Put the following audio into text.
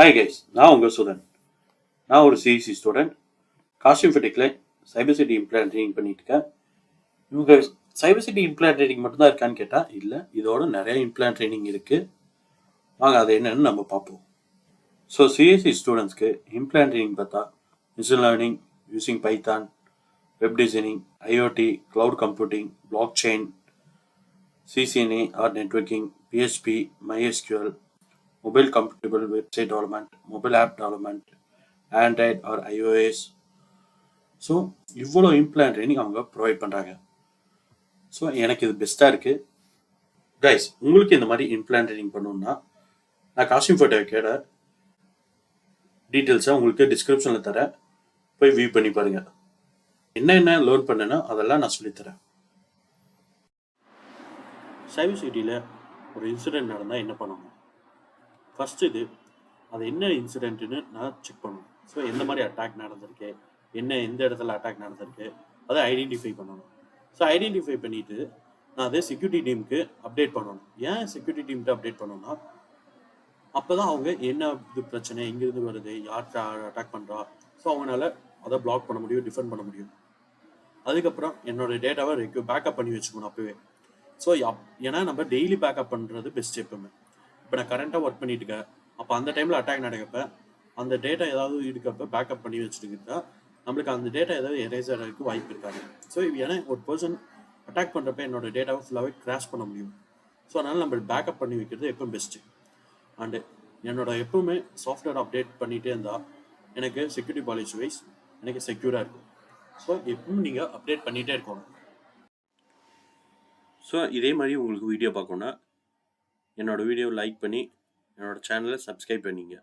Hi guys, நான் உங்கள் student. நான் ஒரு சிஇசி ஸ்டூடெண்ட். காஸ்டியூம் ஃபிட்டிக்கில் சைபர் சிட்டி இம்ப்ளான்ட் ட்ரைனிங் பண்ணிட்டு இருக்கேன். இவங்க சைபர் சிட்டி இம்ப்ளான்ட் ட்ரைனிங் மட்டும்தான் இருக்கான்னு கேட்டால் இல்லை, இதோட நிறைய இம்ப்ளான்ட் ட்ரைனிங் இருக்குது. வாங்க அது என்னன்னு நம்ம பார்ப்போம். ஸோ சிஎஸ்சி ஸ்டூடெண்ட்ஸ்க்கு இம்ப்ளான்ட் ட்ரைனிங் பார்த்தா machine learning using Python, web designing, IOT, cloud computing, block chain, CCNA or networking, PHP, MySQL, mobile compatible website development, mobile app development, Android or iOS. So இவ்வளோ implant training அவங்க provide பண்ணுறாங்க. So எனக்கு இது பெஸ்ட்டாக இருக்குது. Guys, உங்களுக்கு இந்த மாதிரி இம்ப்ளான்ட் ட்ரைனிங் பண்ணணுன்னா நான் காஸ்டியூம் ஃபோட்டோக்கோட டீட்டெயில்ஸை உங்களுக்கு டிஸ்கிரிப்ஷனில் தரேன், போய் வியூ பண்ணி பாருங்கள். என்ன லேர்ன் பண்ணேன்னா அதெல்லாம் நான் சொல்லித்தரேன். சைபர் சிட்டியில் ஒரு இன்சிடென்ட் நடந்தால் என்ன பண்ணணும்? ஃபஸ்ட்டு அது என்ன இன்சிடென்ட்டுன்னு நான் செக் பண்ணணும். ஸோ எந்த மாதிரி அட்டாக் நடந்திருக்கு, எந்த இடத்துல அட்டாக் நடந்திருக்கு, அதை ஐடென்டிஃபை பண்ணணும். ஸோ ஐடென்டிஃபை பண்ணிவிட்டு நான் அதை செக்யூரிட்டி டீமுக்கு அப்டேட் பண்ணணும். ஏன் செக்யூரிட்டி டீமுக்கு அப்டேட் பண்ணணும்னா அப்போ தான் அவங்க என்ன இது பிரச்சனை, எங்கேருந்து வருது, யார் அட்டாக் பண்ணுறா, ஸோ அவங்களால அதை பிளாக் பண்ண முடியும், டிஃபெண்ட் பண்ண முடியும். அதுக்கப்புறம் என்னோடய டேட்டாவை பேக்கப் பண்ணி வச்சுக்கணும் அப்போவே. ஸோ ஏன்னா நம்ம டெய்லி பேக்கப் பண்ணுறது பெஸ்ட். எப்பவுமே இப்போ நான் கரண்ட்டாக ஒர்க் பண்ணிட்டு இருக்கேன், அப்போ அந்த டைமில் அட்டாக் நடக்கப்ப அந்த டேட்டா ஏதாவது இருக்கப்போ பேக்கப் பண்ணி வச்சுக்கிட்டா நம்மளுக்கு அந்த டேட்டா ஏதாவது எரேஸ் ஆகிறதுக்கு வாய்ப்பு இருக்காது. ஸோ ஏன்னா ஒரு பர்சன் அட்டாக் பண்ணுறப்ப என்னோட டேட்டாவை ஃபுல்லாகவே கிராஷ் பண்ண முடியும். ஸோ அதனால் நம்ம பேக்கப் பண்ணி வைக்கிறது எப்பவும் பெஸ்ட்டு. அண்டு எப்பவுமே சாஃப்ட்வேர் அப்டேட் பண்ணிகிட்டே இருந்தால் எனக்கு செக்யூரிட்டி பாலிசி வைஸ் எனக்கு செக்யூராக இருக்கும். ஸோ எப்பவும் நீங்கள் அப்டேட் பண்ணிகிட்டே இருக்கணும். ஸோ இதே மாதிரி உங்களுக்கு வீடியோ பார்க்கணுன்னா என்னோடய வீடியோவை லைக் பண்ணி என்னோடய சேனலை சப்ஸ்கிரைப் பண்ணிங்க.